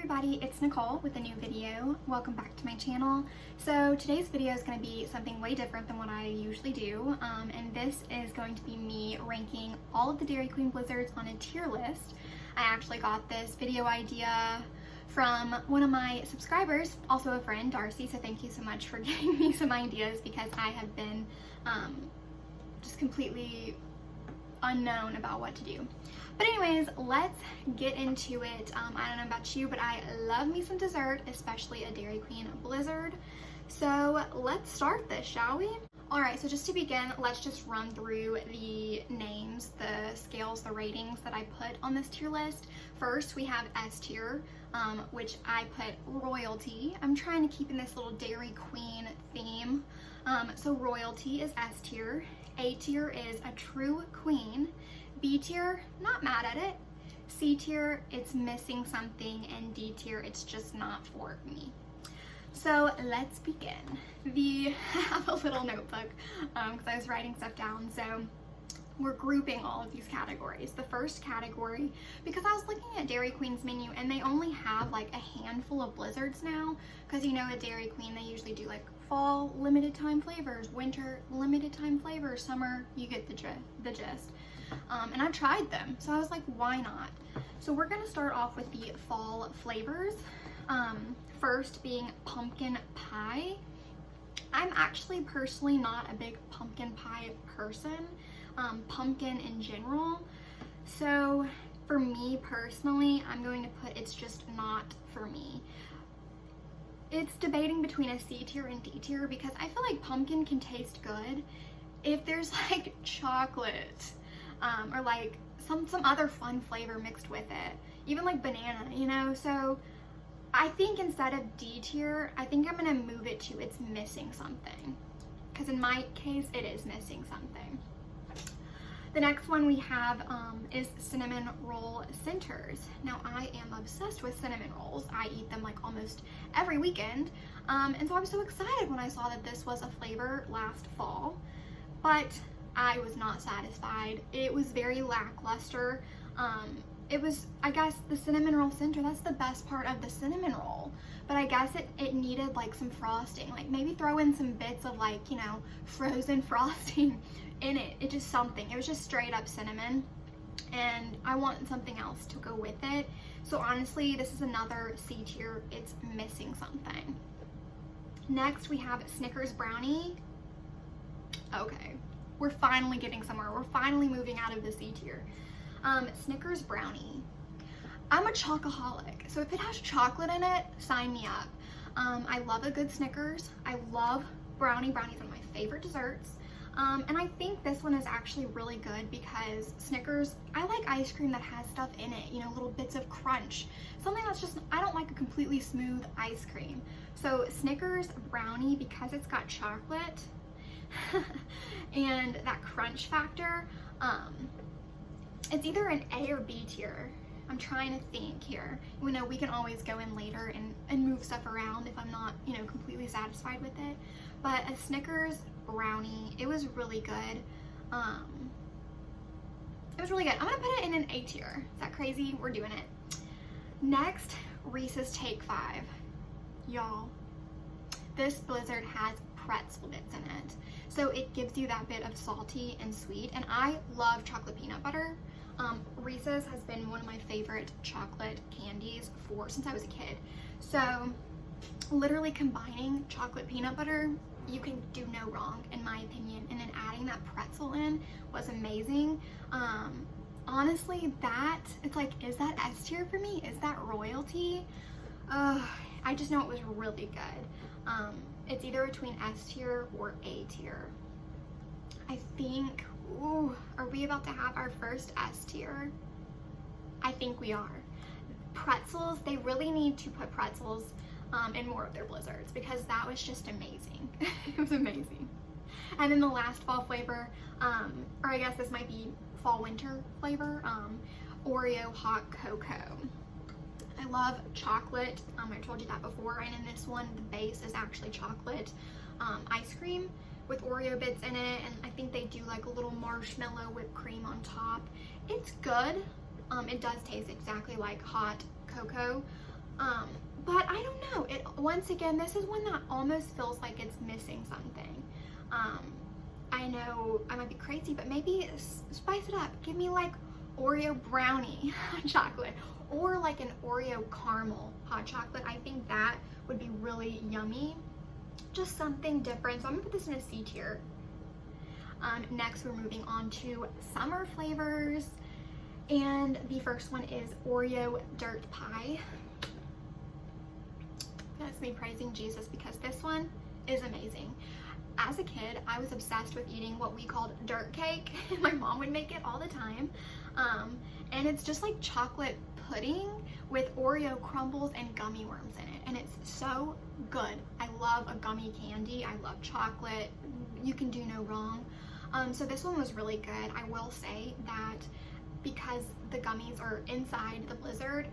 everybody, it's Nicole with a new video. Welcome back to my channel. So today's video is going to be something way different than what I usually do, and this is going to be me ranking all of the Dairy Queen Blizzards on a tier list. I actually got this video idea from one of my subscribers, also a friend, Darcy, so thank you so much for giving me some ideas because I have been just completely unknown about what to do. But anyways, let's get into it. I don't know about you, but I love me some dessert, especially a Dairy Queen Blizzard. So let's start this, shall we? Alright, so just to begin, let's just run through the names, the scales, the ratings that I put on this tier list. First, we have S tier, which I put royalty. I'm trying to keep in this little Dairy Queen theme. So royalty is S tier. A tier is a true queen. B tier, not mad at it. C tier, it's missing something. And D tier, it's just not for me. So let's begin. I have a little notebook because I was writing stuff down. So we're grouping all of these categories. The first category, because I was looking at Dairy Queen's menu and they only have like a handful of blizzards now, because you know at Dairy Queen they usually do like fall limited time flavors, winter limited time flavors, summer, you get the gist. And I've tried them, so I was like, why not? So we're gonna start off with the fall flavors. First being pumpkin pie. I'm actually personally not a big pumpkin pie person, pumpkin in general. So for me personally, I'm going to put it's just not for me. It's debating between a C tier and D tier because I feel like pumpkin can taste good if there's like chocolate or like some other fun flavor mixed with it, even like banana, you know. So I think instead of D tier, I think I'm gonna move it to it's missing something, because in my case it is missing something. The next one we have is cinnamon roll centers. Now I am obsessed with cinnamon rolls. I eat them like almost every weekend. And so I was so excited when I saw that this was a flavor last fall, but I was not satisfied. It was very lackluster. It was, I guess, the cinnamon roll center, that's the best part of the cinnamon roll. But I guess it needed like some frosting, like maybe throw in some bits of like, you know, frozen frosting in it. It just something, it was just straight up cinnamon. And I want something else to go with it. So honestly, this is another C tier, it's missing something. Next we have Snickers brownie. Okay, we're finally getting somewhere. We're finally moving out of the C tier. Snickers brownie. I'm a chocoholic, so if it has chocolate in it, sign me up. I love a good Snickers. I love brownie. Brownie's one of my favorite desserts. And I think this one is actually really good because Snickers, I like ice cream that has stuff in it, you know, little bits of crunch. Something that's just, I don't like a completely smooth ice cream. So Snickers brownie, because it's got chocolate and that crunch factor, it's either an A or B tier. I'm trying to think here. You know, we can always go in later and move stuff around if I'm not, you know, completely satisfied with it. But a Snickers brownie, it was really good. It was really good. I'm gonna put it in an A tier. Is that crazy? We're doing it. Next, Reese's Take 5. Y'all, this Blizzard has pretzel bits in it. So it gives you that bit of salty and sweet. And I love chocolate peanut butter. Reese's has been one of my favorite chocolate candies since I was a kid. So literally combining chocolate peanut butter, you can do no wrong in my opinion. And then adding that pretzel in was amazing. Honestly, it's like, is that S tier for me? Is that royalty? I just know it was really good. It's either between S tier or A tier. I think, ooh, are we about to have our first S tier? I think we are. Pretzels, they really need to put pretzels in more of their blizzards because that was just amazing. It was amazing. And then the last fall flavor, or I guess this might be fall winter flavor, Oreo hot cocoa. I love chocolate. I told you that before. And in this one, the base is actually chocolate ice cream with Oreo bits in it. And I think they do like a little marshmallow whipped cream on top. It's good. It does taste exactly like hot cocoa. But I don't know, once again, this is one that almost feels like it's missing something. I know I might be crazy, but maybe spice it up. Give me like Oreo brownie hot chocolate, or like an Oreo caramel hot chocolate. I think that would be really yummy. Just something different. So I'm gonna put this in a C tier. Next, we're moving on to summer flavors, and the first one is Oreo dirt pie. That's me praising Jesus because this one is amazing. As a kid, I was obsessed with eating what we called dirt cake. My mom would make it all the time. And it's just like chocolate pudding with Oreo crumbles and gummy worms in it. And it's so good. I love a gummy candy. I love chocolate. You can do no wrong. So this one was really good. I will say that because the gummies are inside the Blizzard,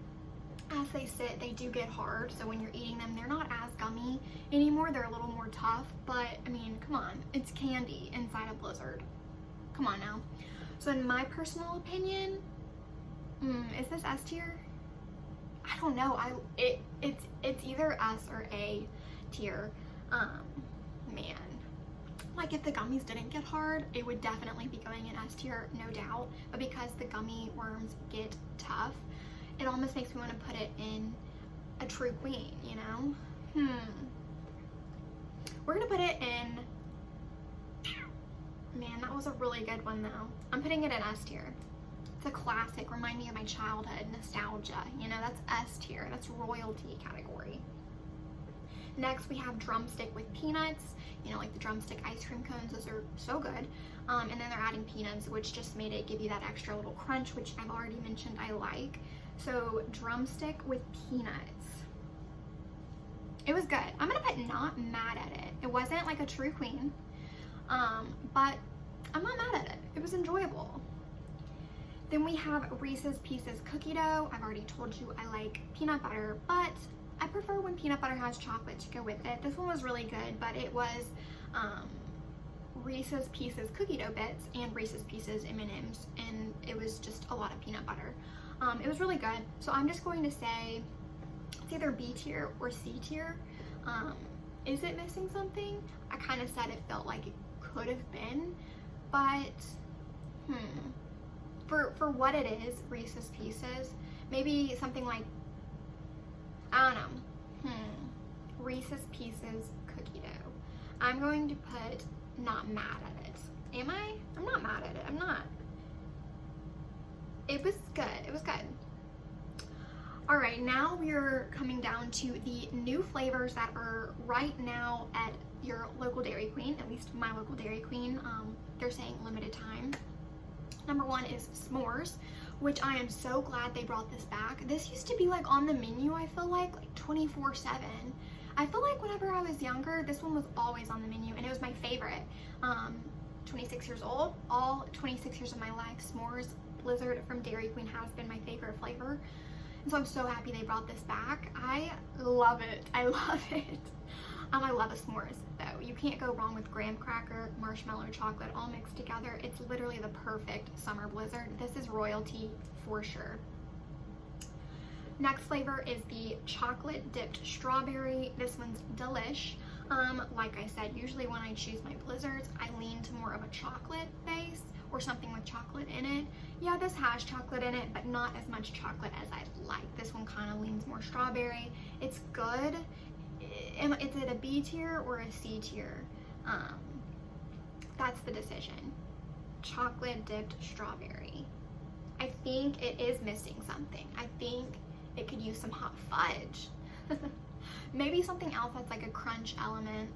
as they sit, they do get hard. So when you're eating them, they're not as gummy anymore. They're a little more tough, but I mean, come on, it's candy inside a Blizzard. Come on now. So in my personal opinion, is this S tier? I don't know. It's either S or A tier. Man, like if the gummies didn't get hard, it would definitely be going in S tier, no doubt. But because the gummy worms get tough, it almost makes me want to put it in a true queen, you know? We're gonna put it in, man, that was a really good one though. I'm putting it in S tier. It's a classic, remind me of my childhood, nostalgia, you know, that's S tier, that's royalty category. Next, we have drumstick with peanuts, you know, like the drumstick ice cream cones, those are so good. And then they're adding peanuts, which just made it give you that extra little crunch, which I've already mentioned I like. So drumstick with peanuts. It was good. I'm gonna put not mad at it. It wasn't like a true queen, but I'm not mad at it. It was enjoyable. Then we have Reese's Pieces cookie dough. I've already told you I like peanut butter, but I prefer when peanut butter has chocolate to go with it. This one was really good, but it was Reese's Pieces cookie dough bits and Reese's Pieces M&Ms, and it was just a lot of peanut butter. It was really good. So I'm just going to say it's either B tier or C tier. Is it missing something? I kind of said it felt like it could have been, but for what it is, Reese's Pieces, maybe something like, I don't know, Reese's Pieces cookie dough. I'm going to put not mad at it. Am I? I'm not mad at it. I'm not. It was good. It was good. All right, now we're coming down to the new flavors that are right now at your local Dairy Queen, at least my local Dairy Queen. They're saying limited time. Number one is s'mores, which I am so glad they brought this back. This used to be like on the menu, I feel like 24/7. I feel like whenever I was younger, this one was always on the menu and it was my favorite. 26 years old, all 26 years of my life, s'mores Blizzard from Dairy Queen has been my favorite flavor. And so I'm so happy they brought this back. I love it. I love it. I love a s'mores though. You can't go wrong with graham cracker, marshmallow, chocolate all mixed together. It's literally the perfect summer Blizzard. This is royalty for sure. Next flavor is the chocolate dipped strawberry. This one's delish. Like I said, usually when I choose my Blizzards, I lean to more of a chocolate base or something with chocolate in it. Yeah, this has chocolate in it, but not as much chocolate as I'd like. This one kind of leans more strawberry. It's good. Is it a B tier or a C tier? That's the decision. Chocolate dipped strawberry. I think it is missing something. I think it could use some hot fudge. Maybe something else that's like a crunch element.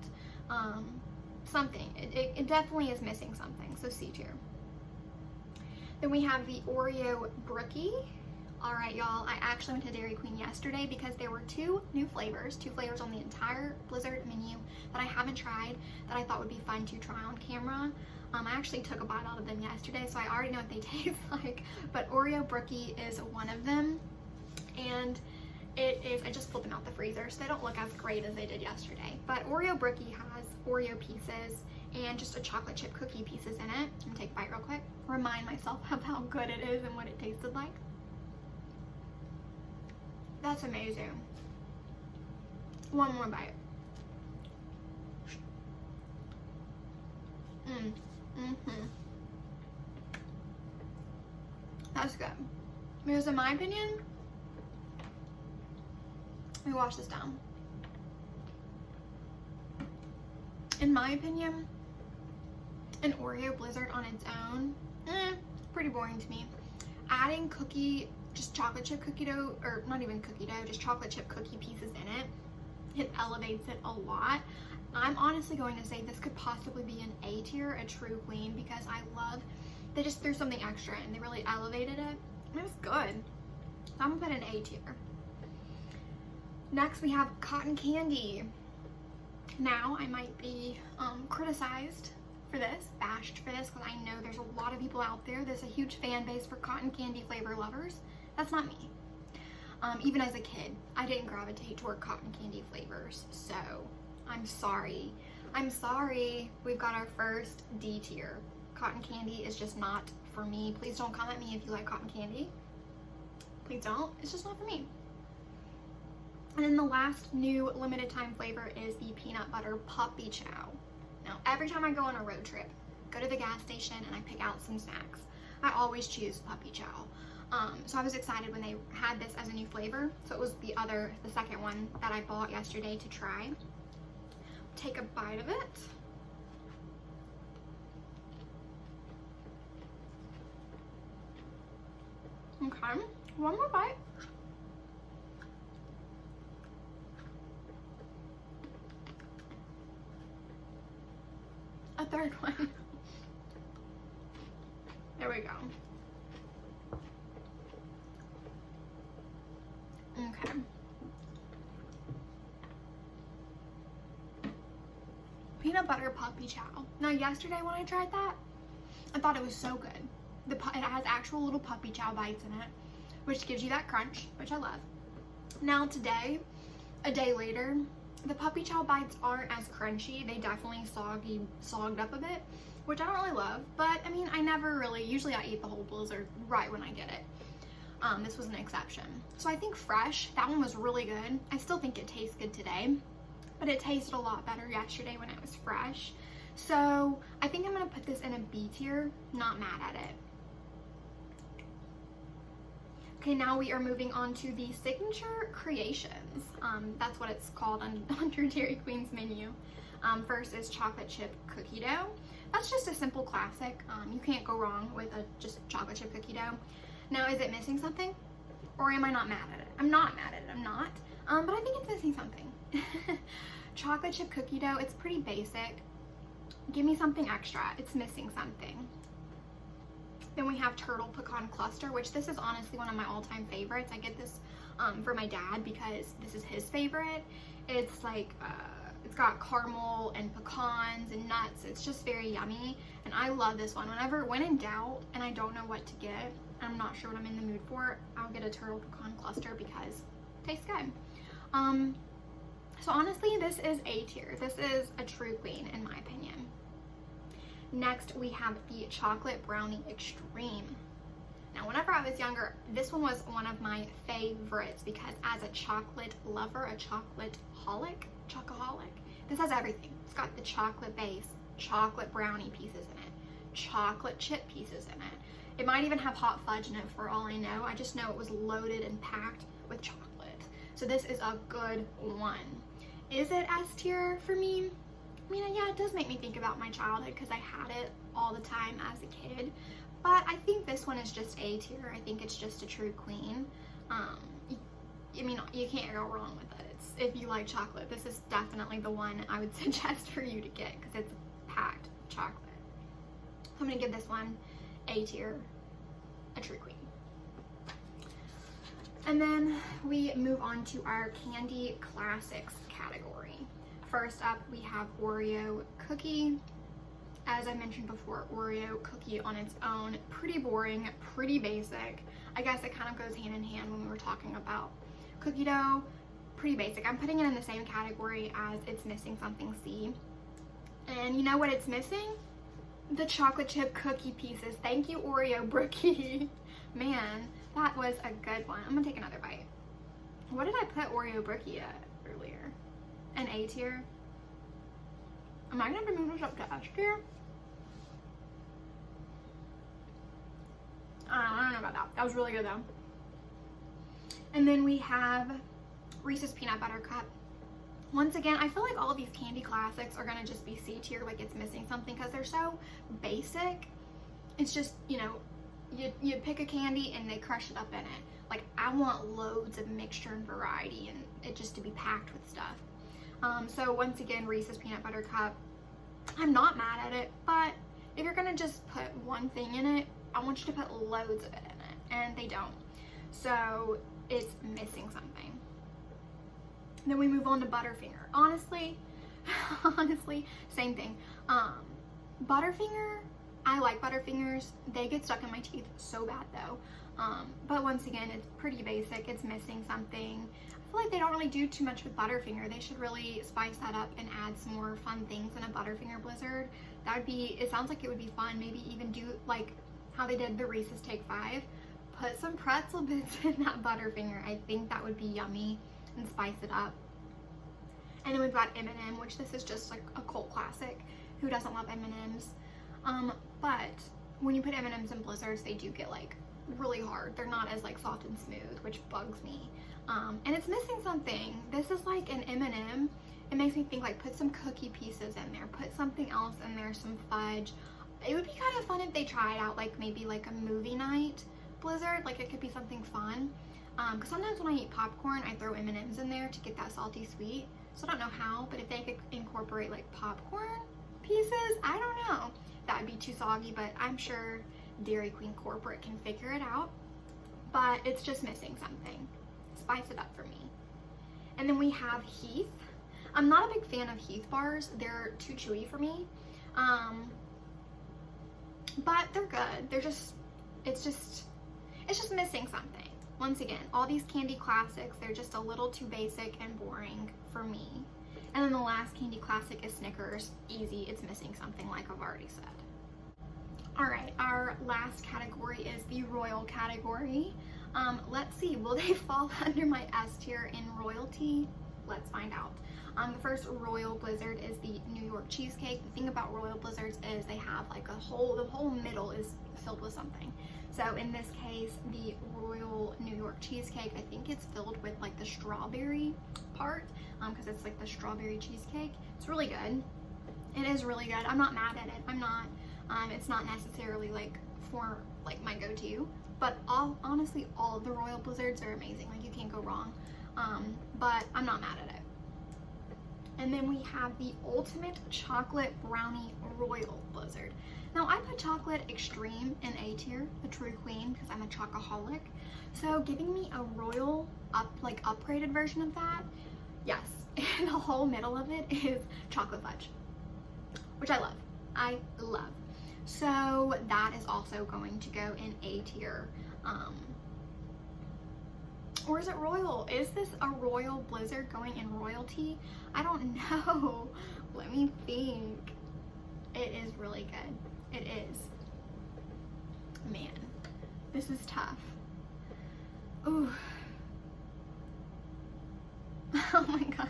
Something. It definitely is missing something. So C tier. Then we have the Oreo Brookie. All right, y'all, I actually went to Dairy Queen yesterday because there were two flavors on the entire Blizzard menu that I haven't tried that I thought would be fun to try on camera. I actually took a bite out of them yesterday, so I already know what they taste like, but Oreo Brookie is one of them, and it is, I just pulled them out the freezer, so they don't look as great as they did yesterday, but Oreo Brookie has Oreo pieces and just a chocolate chip cookie pieces in it. I'm gonna take a bite real quick, remind myself of how good it is and what it tasted like. That's amazing. One more bite. That's good. Because in my opinion, let me wash this down. In my opinion, an Oreo Blizzard on its own, pretty boring to me. Adding just chocolate chip cookie dough, or not even cookie dough, just chocolate chip cookie pieces in it, it elevates it a lot. I'm honestly going to say this could possibly be an A tier, a true queen, because they just threw something extra in. They really elevated it. It was good. So I'm gonna put an A tier. Next we have cotton candy. Now I might be criticized for this, bashed for this, because I know there's a lot of people out there. There's a huge fan base for cotton candy flavor lovers. That's not me. Even as a kid, I didn't gravitate toward cotton candy flavors, so I'm sorry. I'm sorry. We've got our first D tier. Cotton candy is just not for me. Please don't come at me if you like cotton candy. Please don't. It's just not for me. And then the last new limited time flavor is the peanut butter puppy chow. Now, every time I go on a road trip, go to the gas station and I pick out some snacks, I always choose puppy chow. So I was excited when they had this as a new flavor. So it was the second one that I bought yesterday to try. Take a bite of it. Okay, one more bite. A third one. There we go. Okay. Peanut butter puppy chow. Now yesterday when I tried that, I thought it was so good. It has actual little puppy chow bites in it, which gives you that crunch, which I love. Now today, a day later, the puppy chow bites aren't as crunchy. They definitely sogged up a bit, which I don't really love. But I mean, usually I eat the whole Blizzard right when I get it. This was an exception. So I think fresh, that one was really good. I still think it tastes good today, but it tasted a lot better yesterday when it was fresh. So I think I'm gonna put this in a B tier, not mad at it. Okay, now we are moving on to the Signature Creations. That's what it's called under Dairy Queen's menu. First is chocolate chip cookie dough. That's just a simple classic. You can't go wrong with just chocolate chip cookie dough. Now, is it missing something? Or am I not mad at it? I'm not mad at it, I'm not. But I think it's missing something. Chocolate chip cookie dough, it's pretty basic. Give me something extra. It's missing something. Then we have turtle pecan cluster, which this is honestly one of my all-time favorites. I get this for my dad because this is his favorite. It's like, it's got caramel and pecans and nuts. It's just very yummy. And I love this one. When in doubt and I don't know what to get, I'm not sure what I'm in the mood for, I'll get a turtle pecan cluster because it tastes good. So honestly, this is A tier. This is a true queen in my opinion. Next, we have the chocolate brownie extreme. Now, whenever I was younger, this one was one of my favorites because as a chocolate lover, a chocolate-holic, this has everything. It's got the chocolate base, chocolate brownie pieces in it, chocolate chip pieces in it. It might even have hot fudge in it for all I know. I just know it was loaded and packed with chocolate. So this is a good one. Is it S tier for me? I mean, yeah, it does make me think about my childhood because I had it all the time as a kid. But I think this one is just A tier. I think it's just a true queen. I mean, you can't go wrong with it. If you like chocolate, this is definitely the one I would suggest for you to get because it's packed with chocolate. So I'm going to give this one A tier, a true queen. And then we move on to our candy classics category. First up, we have Oreo cookie. As I mentioned before, Oreo cookie on its own, pretty boring, pretty basic. I guess it kind of goes hand in hand when we were talking about cookie dough. Pretty basic. I'm putting it in the same category as it's missing something C. And you know what it's missing? The chocolate chip cookie pieces. Thank you, Oreo Brookie. Man, that was a good one. I'm gonna take another bite. What did I put Oreo Brookie at earlier? An A tier? Am I gonna have to move this up to S tier? I don't know about that. That was really good though. And then we have Reese's Peanut Butter Cup. Once again, I feel like all of these candy classics are gonna just be C tier, like it's missing something because they're so basic. It's just, you know, you pick a candy and they crush it up in it. Like, I want loads of mixture and variety and it just to be packed with stuff. So once again, Reese's Peanut Butter Cup. I'm not mad at it, but if you're gonna just put one thing in it, I want you to put loads of it in it, and they don't. So it's missing something. Then we move on to Butterfinger. Honestly, same thing. Butterfinger, I like Butterfingers. They get stuck in my teeth so bad though. But once again, it's pretty basic. It's missing something. I feel like they don't really do too much with Butterfinger. They should really spice that up and add some more fun things in a Butterfinger Blizzard. That would be, it sounds like it would be fun. Maybe even do like how they did the Reese's Take 5. Put some pretzel bits in that Butterfinger. I think that would be yummy and spice it up. And then we've got M&M, which this is just like a cult classic. Who doesn't love M&Ms? But when you put M&Ms in Blizzards, they do get like really hard. They're not as like soft and smooth, which bugs me. And it's missing something. This is like an M&M. It makes me think like put some cookie pieces in there, put something else in there, some fudge. It would be kind of fun if they tried out like maybe like a movie night Blizzard. Like it could be something fun. Because sometimes when I eat popcorn, I throw M&Ms in there to get that salty sweet. So I don't know how, but if they could incorporate like popcorn pieces, I don't know. That would be too soggy, but I'm sure Dairy Queen corporate can figure it out. But it's just missing something. Spice it up for me. And then we have Heath. I'm not a big fan of Heath bars. They're too chewy for me. But they're good. It's just missing something. Once again, all these candy classics, they're just a little too basic and boring for me. And then the last candy classic is Snickers. Easy, it's missing something like I've already said. All right, our last category is the Royal category. Let's see, will they fall under my S tier in royalty? Let's find out. The first Royal Blizzard is the New York cheesecake. The thing about Royal Blizzards is they have like the whole middle is filled with something. So in this case, the Royal New York cheesecake, I think it's filled with like the strawberry part, because it's like the strawberry cheesecake. It's really good. It is really good. I'm not mad at it. I'm not. It's not necessarily like for like my go-to, but honestly, all of the Royal Blizzards are amazing. Like you can't go wrong. But I'm not mad at it. And then we have the Ultimate Chocolate Brownie Royal Blizzard. Now I put Chocolate Extreme in A tier, the true queen, because I'm a chocoholic. So giving me a royal upgraded version of that, yes. And the whole middle of it is chocolate fudge, which I love. I love. So that is also going to go in A tier. Or is it royal? Is this a Royal Blizzard going in royalty? I don't know. Let me think. It is really good. It is. Man, this is tough. Ooh. Oh my gosh.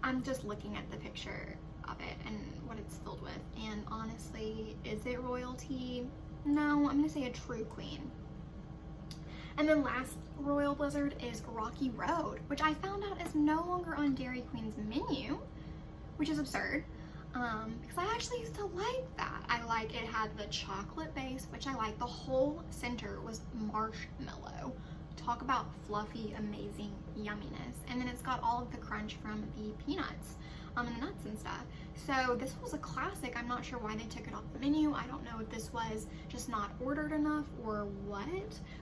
I'm just looking at the picture of it and what it's filled with. And honestly, is it royalty? No, I'm gonna say a true queen. And then last Royal Blizzard is Rocky Road, which I found out is no longer on Dairy Queen's menu, which is absurd, because I actually used to like that. It had the chocolate base, which I like. The whole center was marshmallow. Talk about fluffy, amazing yumminess. And then it's got all of the crunch from the peanuts and the nuts and stuff. So this was a classic. I'm not sure why they took it off the menu. I don't know if this was just not ordered enough or what,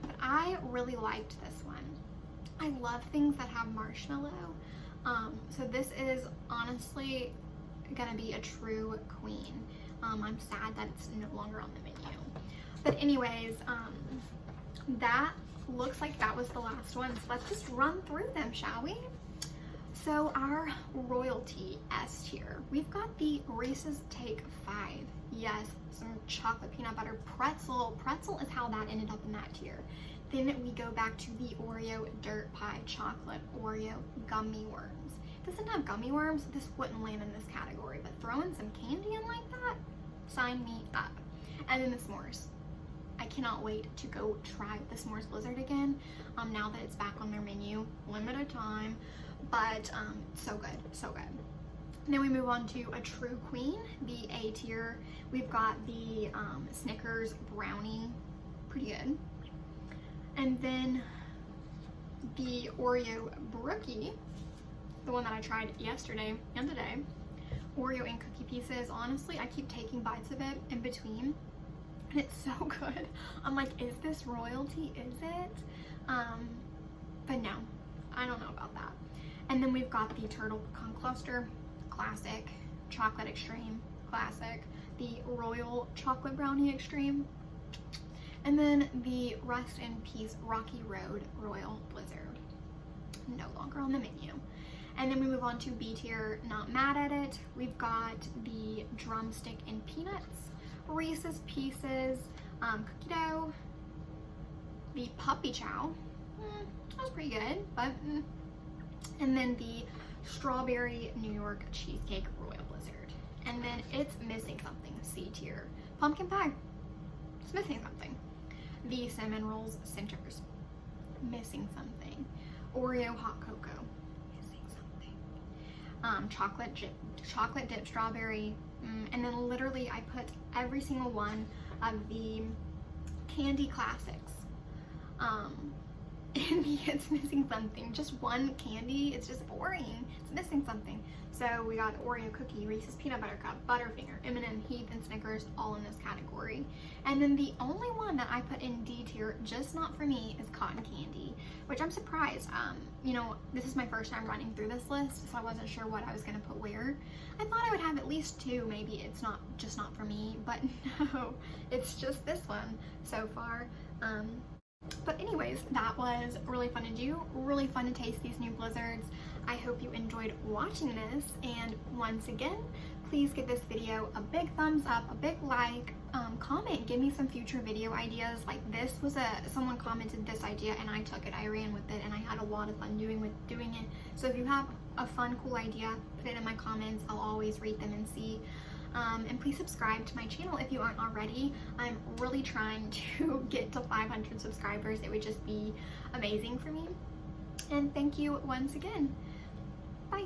but I really liked this one. I love things that have marshmallow. So this is honestly gonna be a true queen. I'm sad that it's no longer on the menu. But anyways, that looks like that was the last one. So let's just run through them, shall we? So our royalty S tier, we've got the Reese's Take 5. Yes, some chocolate peanut butter pretzel. Pretzel is how that ended up in that tier. Then we go back to the Oreo Dirt Pie Chocolate Oreo Gummy Worms. If this didn't have gummy worms, this wouldn't land in this category, but throwing some candy in like that, sign me up. And then the s'mores. I cannot wait to go try the S'mores Blizzard again, now that it's back on their menu. Limited time, but so good, so good. And then we move on to a True Queen, the A tier. We've got the Snickers Brownie, pretty good. And then the Oreo Brookie, the one that I tried yesterday and today. Oreo and cookie pieces. Honestly, I keep taking bites of it in between, and it's so good. I'm like, is this royalty? Is it? But no, I don't know about that. And then we've got the Turtle Pecan Cluster, classic. Chocolate Extreme, classic. The Royal Chocolate Brownie Extreme. And then the Rest in Peace Rocky Road Royal Blizzard, no longer on the menu. And then we move on to B tier, not mad at it. We've got the Drumstick and Peanuts, Reese's Pieces, cookie dough, the Puppy Chow, that was pretty good, but and then the Strawberry New York Cheesecake Royal Blizzard. And then it's missing something, C tier, Pumpkin Pie, it's missing something. The Cinnamon Rolls Centers, missing something. Oreo Hot Cocoa, missing something. Chocolate dip strawberry, and then literally I put every single one of the candy classics in the it's missing something. Just one candy, it's just boring. It's missing something. So we got Oreo cookie, Reese's Peanut Butter Cup, Butterfinger, M&M, Heath, and Snickers, all in this category. And then the only one that I put in D tier, just not for me, is cotton candy, which I'm surprised. You know, this is my first time running through this list, so I wasn't sure what I was gonna put where. I thought I would have at least two, maybe it's not just not for me, but no, it's just this one so far. But anyways, that was really fun to do, really fun to taste these new blizzards. I hope you enjoyed watching this, and once again, please give this video a big thumbs up, a big like, comment, give me some future video ideas. Like this was someone commented this idea and I took it, I ran with it, and I had a lot of fun doing it. So if you have a fun, cool idea, put it in my comments. I'll always read them and see. And please subscribe to my channel if you aren't already. I'm really trying to get to 500 subscribers. It would just be amazing for me. And thank you once again. Bye.